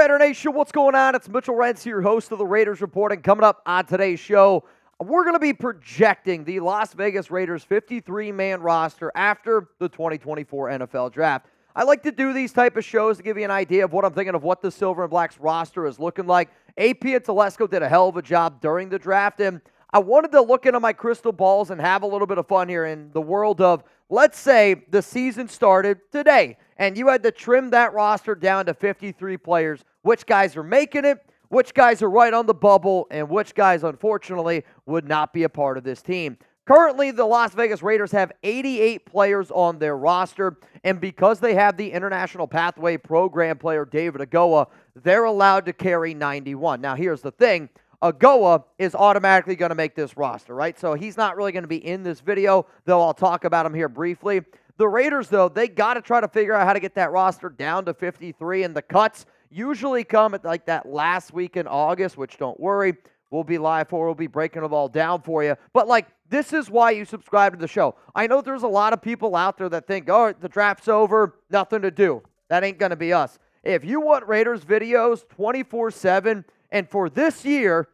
Raider Nation, what's going on? It's Mitchell Renz, your host of the Raiders Report, and coming up on today's show, we're going to be projecting the Las Vegas Raiders 53-man roster after the 2024 NFL Draft. I like to do these type of shows to give you an idea of what I'm thinking of what the Silver and Black's roster is looking like. AP and Telesco did a hell of a job during the draft, and I wanted to look into my crystal balls and have a little bit of fun here in the world of, let's say the season started today, and you had to trim that roster down to 53 players. Which guys are making it, which guys are right on the bubble, and which guys, unfortunately, would not be a part of this team. Currently, the Las Vegas Raiders have 88 players on their roster, and because they have the International Pathway Program player David Ogoa, they're allowed to carry 91. Now, here's the thing. Ogoa is automatically going to make this roster, right? So he's not really going to be in this video, though I'll talk about him here briefly. The Raiders, though, they got to try to figure out how to get that roster down to 53, and the cuts usually come at like that last week in August, which don't worry, we'll be live for, we'll be breaking it all down for you. But like, this is why you subscribe to the show. I know there's a lot of people out there that think, oh, the draft's over, nothing to do. That ain't going to be us. If you want Raiders videos 24/7, and for this year,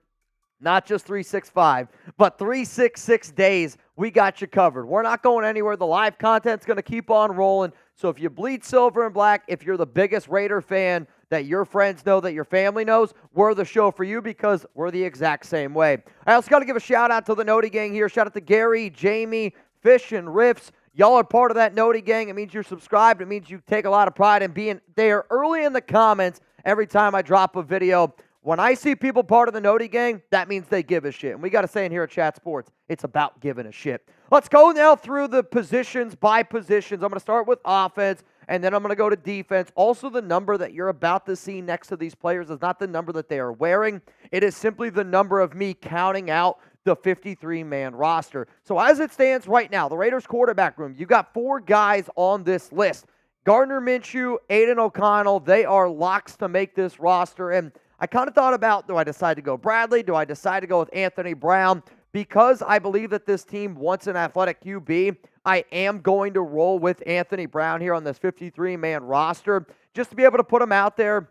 not just 365, but 366 days, we got you covered. We're not going anywhere. The live content's going to keep on rolling. So if you bleed silver and black, if you're the biggest Raider fan that your friends know, that your family knows, we're the show for you because we're the exact same way. I also got to give a shout-out to the Noti Gang here. Shout out to Gary, Jamie, Fish, and Riffs. Y'all are part of that Noti Gang. It means you're subscribed. It means you take a lot of pride in being there early in the comments every time I drop a video. When I see people part of the Noti Gang, that means they give a shit. And we got to say in here at Chat Sports, it's about giving a shit. Let's go now through the positions by positions. I'm going to start with offense, and then I'm going to go to defense. Also, the number that you're about to see next to these players is not the number that they are wearing. It is simply the number of me counting out the 53-man roster. So as it stands right now, the Raiders quarterback room, you got 4 guys on this list. Gardner Minshew, Aidan O'Connell, they are locks to make this roster. And I kind of thought about, do I decide to go Bradley? Do I decide to go with Anthony Brown? Because I believe that this team wants an athletic QB, I am going to roll with Anthony Brown here on this 53-man roster just to be able to put him out there,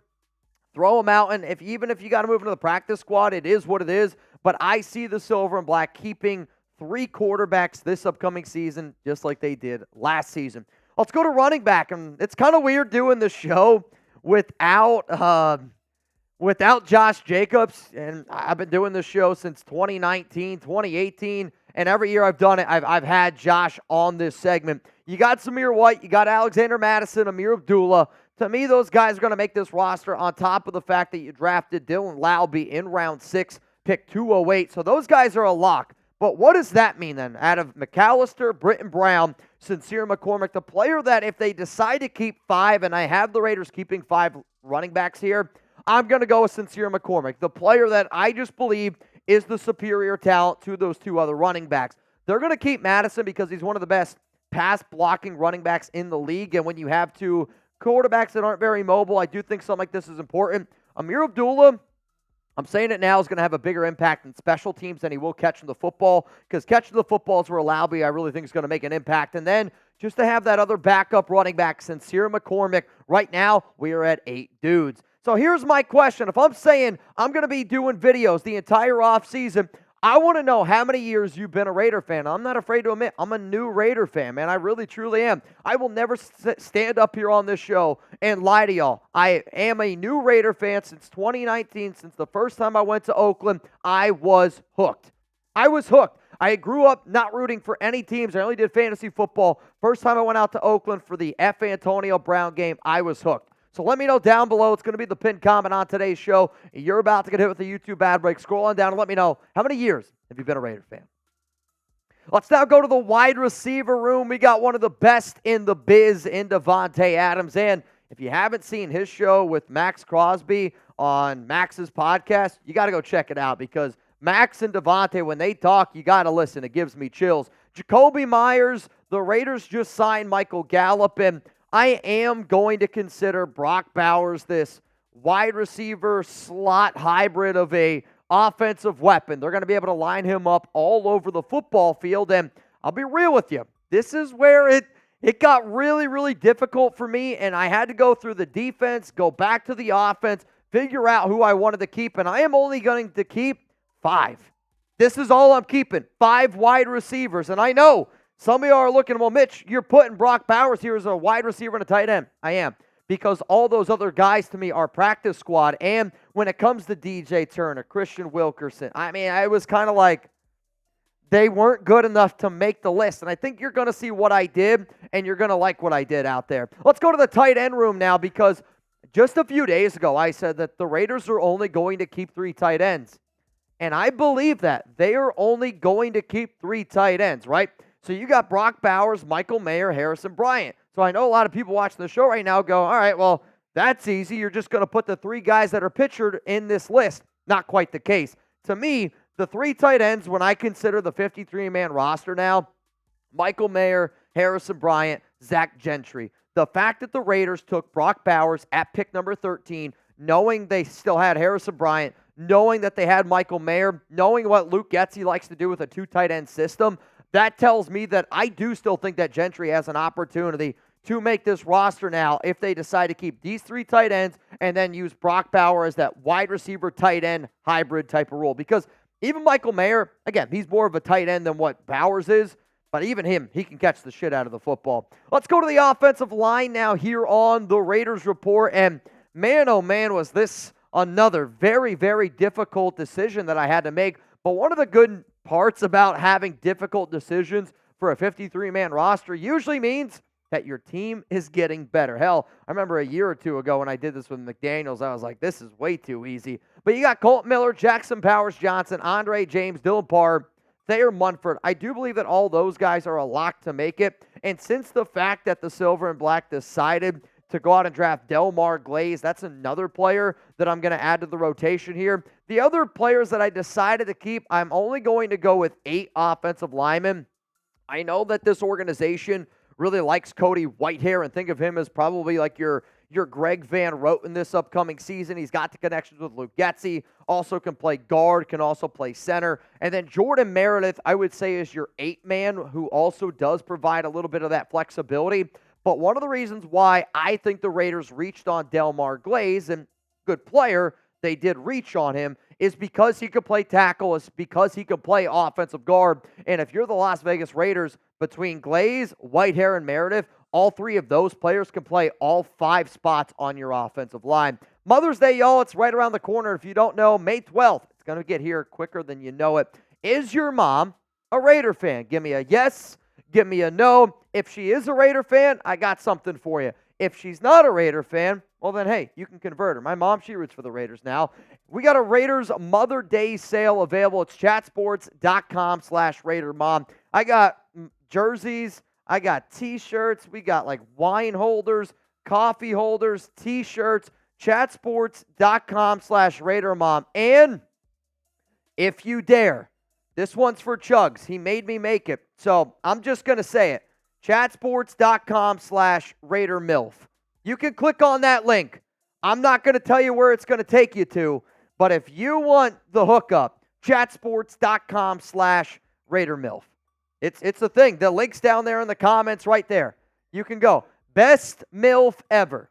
throw him out, and even if you got to move into the practice squad, it is what it is. But I see the Silver and Black keeping 3 quarterbacks this upcoming season just like they did last season. Let's go to running back, and it's kind of weird doing the show without Josh Jacobs, and I've been doing this show since 2019, 2018, and every year I've done it, I've had Josh on this segment. You got Zamir White, you got Alexander Mattison, Ameer Abdullah. To me, those guys are going to make this roster on top of the fact that you drafted Dylan Laube in round 6, pick 208. So those guys are a lock. But what does that mean then? Out of McAllister, Britton Brown, Sincere McCormick, the player that if they decide to keep 5, and I have the Raiders keeping 5 running backs here, I'm going to go with Sincere McCormick, the player that I just believe is the superior talent to those 2 other running backs. They're going to keep Mattison because he's one of the best pass-blocking running backs in the league, and when you have 2 quarterbacks that aren't very mobile, I do think something like this is important. Ameer Abdullah, I'm saying it now, is going to have a bigger impact in special teams than he will catching the football, because catching the football is where Laube, I really think, is going to make an impact. And then just to have that other backup running back, Sincere McCormick, right now we are at 8 dudes. So here's my question. If I'm saying I'm going to be doing videos the entire offseason, I want to know how many years you've been a Raider fan. I'm not afraid to admit I'm a new Raider fan, man. I really, truly am. I will never stand up here on this show and lie to y'all. I am a new Raider fan since 2019. Since the first time I went to Oakland, I was hooked. I was hooked. I grew up not rooting for any teams. I only did fantasy football. First time I went out to Oakland for the F. Antonio Brown game, I was hooked. So let me know down below. It's going to be the pinned comment on today's show. You're about to get hit with the YouTube ad break. Scroll on down and let me know how many years have you been a Raider fan. Let's now go to the wide receiver room. We got one of the best in the biz in Davante Adams. And if you haven't seen his show with Max Crosby on Max's podcast, you got to go check it out because Max and Davante, when they talk, you got to listen. It gives me chills. Jakobi Meyers, the Raiders just signed Michael Gallup, and I am going to consider Brock Bowers this wide receiver slot hybrid of a offensive weapon. They're going to be able to line him up all over the football field, and I'll be real with you. This is where it got really, really difficult for me, and I had to go through the defense, go back to the offense, figure out who I wanted to keep, and I am only going to keep 5. This is all I'm keeping, 5 wide receivers. And I know some of you are looking, well, Mitch, you're putting Brock Bowers here as a wide receiver and a tight end. I am, because all those other guys to me are practice squad. And when it comes to DJ Turner, Christian Wilkerson, I mean, I was kind of like, they weren't good enough to make the list. And I think you're going to see what I did, and you're going to like what I did out there. Let's go to the tight end room now, because just a few days ago, I said that the Raiders are only going to keep 3 tight ends. And I believe that. They are only going to keep 3 tight ends, right? So you got Brock Bowers, Michael Mayer, Harrison Bryant. So I know a lot of people watching the show right now go, all right, well, that's easy. You're just going to put the 3 guys that are pictured in this list. Not quite the case. To me, the 3 tight ends, when I consider the 53-man roster now, Michael Mayer, Harrison Bryant, Zach Gentry. The fact that the Raiders took Brock Bowers at pick number 13, knowing they still had Harrison Bryant, knowing that they had Michael Mayer, knowing what Luke Getsy likes to do with a 2 tight end system, that tells me that I do still think that Gentry has an opportunity to make this roster now if they decide to keep these 3 tight ends and then use Brock Bowers as that wide receiver tight end hybrid type of role. Because even Michael Mayer, again, he's more of a tight end than what Bowers is, but even him, he can catch the shit out of the football. Let's go to the offensive line now here on the Raiders Report. And man, oh man, was this another very, very difficult decision that I had to make. But one of the good parts about having difficult decisions for a 53-man roster usually means that your team is getting better. Hell, I remember a year or 2 ago when I did this with McDaniels, I was like, this is way too easy. But you got Kolton Miller, Jackson Powers-Johnson, Andre James, Dylan Parr, Thayer Munford. I do believe that all those guys are a lock to make it. And since the fact that the Silver and Black decided to go out and draft Delmar Glaze, that's another player that I'm going to add to the rotation here. The other players that I decided to keep, I'm only going to go with 8 offensive linemen. I know that this organization really likes Cody Whitehair and think of him as probably like your Greg Van Roten this upcoming season. He's got the connections with Luke Getsy, also can play guard, can also play center. And then Jordan Meredith, I would say, is your 8-man who also does provide a little bit of that flexibility. But one of the reasons why I think the Raiders reached on Delmar Glaze, and good player, they did reach on him, is because he could play tackle, is because he could play offensive guard. And if you're the Las Vegas Raiders, between Glaze, Whitehair, and Meredith, all 3 of those players can play all 5 spots on your offensive line. Mother's Day, y'all, it's right around the corner. If you don't know, May 12th, it's going to get here quicker than you know it. Is your mom a Raider fan? Give me a yes, give me a no. If she is a Raider fan, I got something for you. If she's not a Raider fan, well then, hey, you can convert her. My mom, she roots for the Raiders now. We got a Raiders Mother Day sale available. It's chatsports.com/RaiderMom. I got jerseys. I got T-shirts. We got like wine holders, coffee holders, T-shirts. Chatsports.com/RaiderMom. And if you dare, this one's for Chugs. He made me make it. So I'm just going to say it. Chatsports.com/RaiderMilf. You can click on that link. I'm not going to tell you where it's going to take you to, but if you want the hookup, chatsports.com/RaiderMilf. It's a thing. The link's down there in the comments right there. You can go. Best MILF ever.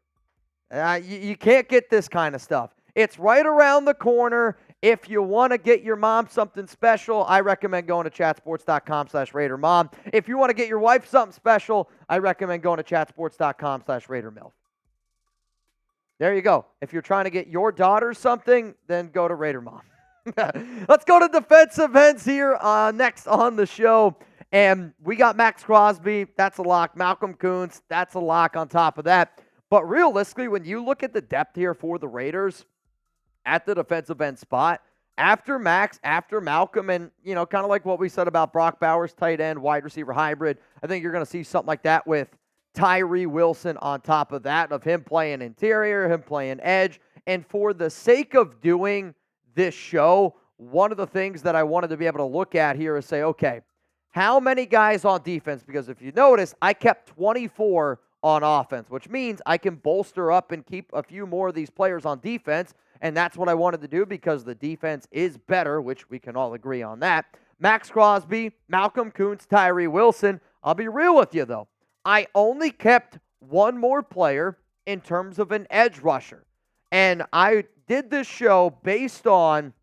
You can't get this kind of stuff. It's right around the corner. If you want to get your mom something special, I recommend going to chatsports.com/RaiderMom. If you want to get your wife something special, I recommend going to chatsports.com/RaiderMilf. There you go. If you're trying to get your daughter something, then go to Raider Mom. Let's go to defensive ends here next on the show. And we got Max Crosby. That's a lock. Malcolm Kuntz. That's a lock on top of that. But realistically, when you look at the depth here for the Raiders at the defensive end spot, after Max, after Malcolm, and, kind of like what we said about Brock Bowers, tight end, wide receiver hybrid, I think you're going to see something like that with Tyree Wilson on top of that, of him playing interior, him playing edge. And for the sake of doing this show, one of the things that I wanted to be able to look at here is say, okay, how many guys on defense? Because if you notice, I kept 24 on offense, which means I can bolster up and keep a few more of these players on defense. And that's what I wanted to do because the defense is better, which we can all agree on that. Max Crosby, Malcolm Kuntz, Tyree Wilson. I'll be real with you, though. I only kept one more player in terms of an edge rusher. And I did this show based on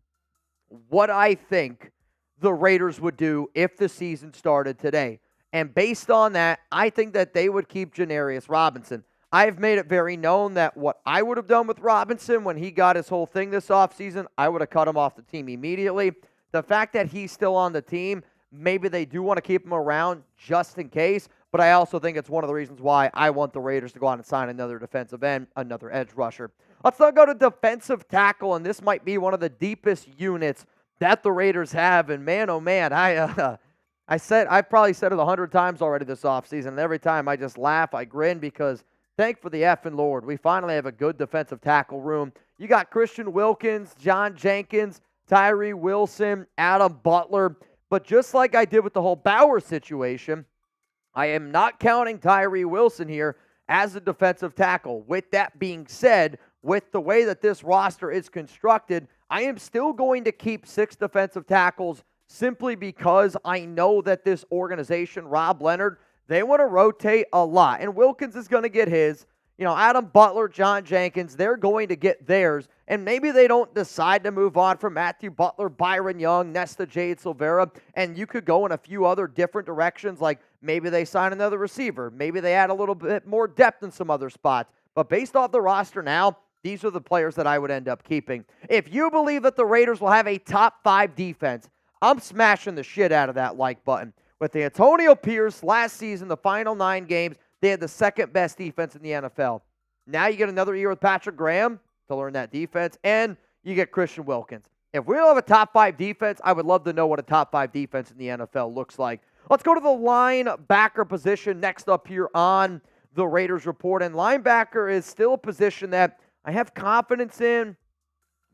what I think the Raiders would do if the season started today. And based on that, I think that they would keep Janarius Robinson. I've made it very known that what I would have done with Robinson when he got his whole thing this offseason, I would have cut him off the team immediately. The fact that he's still on the team, maybe they do want to keep him around just in case, but I also think it's one of the reasons why I want the Raiders to go out and sign another defensive end, another edge rusher. Let's now go to defensive tackle, and this might be one of the deepest units that the Raiders have. And man, oh man, I've probably said it 100 times already this offseason, and every time I just laugh, I grin, because thank for the effing Lord, we finally have a good defensive tackle room. You got Christian Wilkins, John Jenkins, Tyree Wilson, Adam Butler. But just like I did with the whole Bauer situation, I am not counting Tyree Wilson here as a defensive tackle. With that being said, with the way that this roster is constructed, I am still going to keep 6 defensive tackles simply because I know that this organization, Rob Leonard, they want to rotate a lot. And Wilkins is going to get his. Adam Butler, John Jenkins, they're going to get theirs. And maybe they don't decide to move on from Matthew Butler, Byron Young, Nesta Jade Silvera, and you could go in a few other different directions, like maybe they sign another receiver. Maybe they add a little bit more depth in some other spots. But based off the roster now, these are the players that I would end up keeping. If you believe that the Raiders will have a top 5 defense, I'm smashing the shit out of that like button. With Antonio Pierce last season, the final 9 games, they had the second best defense in the NFL. Now you get another year with Patrick Graham to learn that defense, and you get Christian Wilkins. If we don't have a top 5 defense, I would love to know what a top 5 defense in the NFL looks like. Let's go to the linebacker position next up here on the Raiders report. And linebacker is still a position that I have confidence in,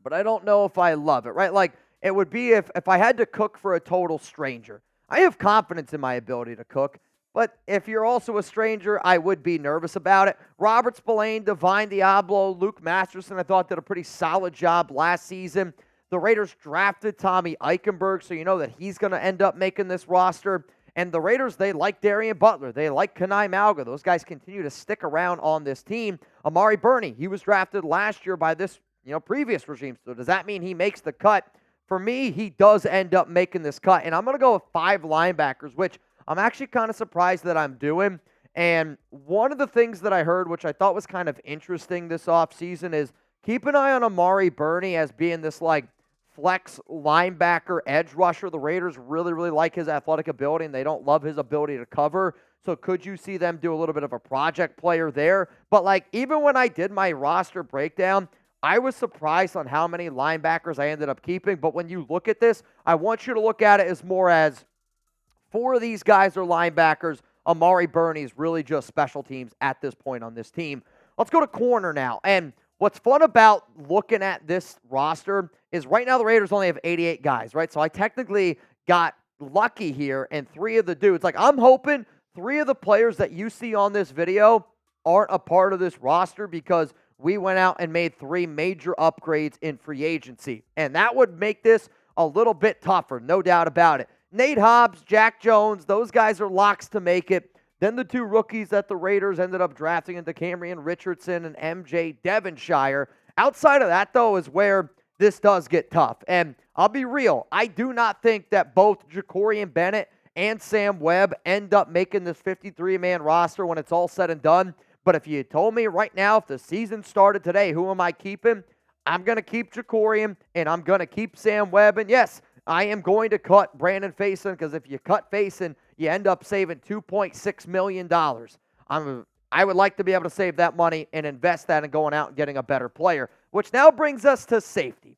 but I don't know if I love it, right? Like, it would be if I had to cook for a total stranger. I have confidence in my ability to cook, but if you're also a stranger, I would be nervous about it. Robert Spillane, Divine Diablo, Luke Masterson, I thought did a pretty solid job last season. The Raiders drafted Tommy Eichenberg, so you know that he's going to end up making this roster. And the Raiders, they like Darian Butler. They like Kenai Malga. Those guys continue to stick around on this team. Amari Burney, he was drafted last year by this previous regime. So does that mean he makes the cut? For me, he does end up making this cut. And I'm going to go with 5 linebackers, which I'm actually kind of surprised that I'm doing. And one of the things that I heard, which I thought was kind of interesting this offseason, is keep an eye on Amari Burney as being this flex linebacker edge rusher. The Raiders really, really like his athletic ability, and they don't love his ability to cover. So could you see them do a little bit of a project player there? But even when I did my roster breakdown, I was surprised on how many linebackers I ended up keeping. But when you look at this, I want you to look at it as more as 4 of these guys are linebackers. Amari Burney is really just special teams at this point on this team. Let's go to corner now. And what's fun about looking at this roster is right now the Raiders only have 88 guys, right? So I technically got lucky here, and 3 of the dudes. I'm hoping 3 of the players that you see on this video aren't a part of this roster, because we went out and made 3 major upgrades in free agency. And that would make this a little bit tougher, no doubt about it. Nate Hobbs, Jack Jones, those guys are locks to make it. Then the 2 rookies that the Raiders ended up drafting into Camryn Richardson and MJ Devonshire. Outside of that, though, is where this does get tough. And I'll be real, I do not think that both Jacorian Bennett and Sam Webb end up making this 53-man roster when it's all said and done. But if you told me right now, if the season started today, who am I keeping? I'm going to keep Jacorian, and I'm going to keep Sam Webb. And yes, I am going to cut Brandon Faison, because if you cut Faison, you end up saving $2.6 million. I would like to be able to save that money and invest that in going out and getting a better player, which now brings us to safety.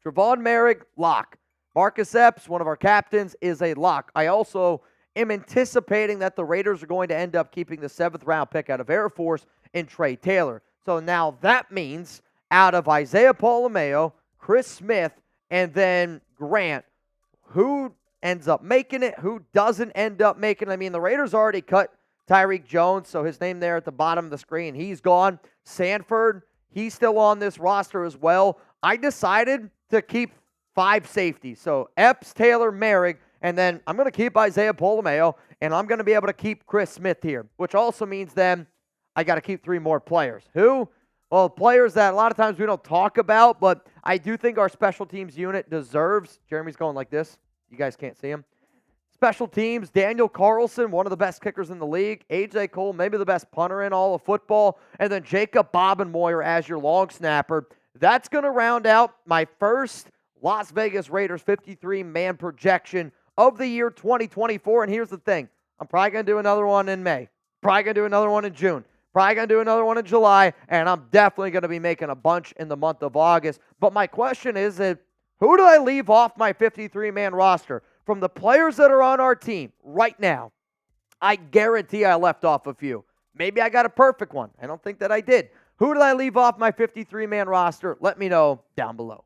Trevon Merrick, lock. Marcus Epps, one of our captains, is a lock. I also am anticipating that the Raiders are going to end up keeping the 7th-round pick out of Air Force in Trey Taylor. So now that means out of Isaiah Polameo, Chris Smith, and then Grant, who ends up making it, who doesn't end up making it? I mean, the Raiders already cut Tyreek Jones, so his name there at the bottom of the screen, he's gone. Sanford, he's still on this roster as well. I decided to keep 5 safeties. So Epps, Taylor, Merrick, and then I'm going to keep Isaiah Polameo, and I'm going to be able to keep Chris Smith here, which also means then I got to keep 3 more players. Who? Well, players that a lot of times we don't talk about, but I do think our special teams unit deserves. Jeremy's going like this. You guys can't see him. Special teams, Daniel Carlson, one of the best kickers in the league. A.J. Cole, maybe the best punter in all of football. And then Jacob Bobenmoyer as your long snapper. That's going to round out my first Las Vegas Raiders 53-man projection of the year 2024. And here's the thing. I'm probably going to do another one in May. Probably going to do another one in June. Probably going to do another one in July. And I'm definitely going to be making a bunch in the month of August. But my question is who do I leave off my 53-man roster? From the players that are on our team right now, I guarantee I left off a few. Maybe I got a perfect one. I don't think that I did. Who did I leave off my 53-man roster? Let me know down below.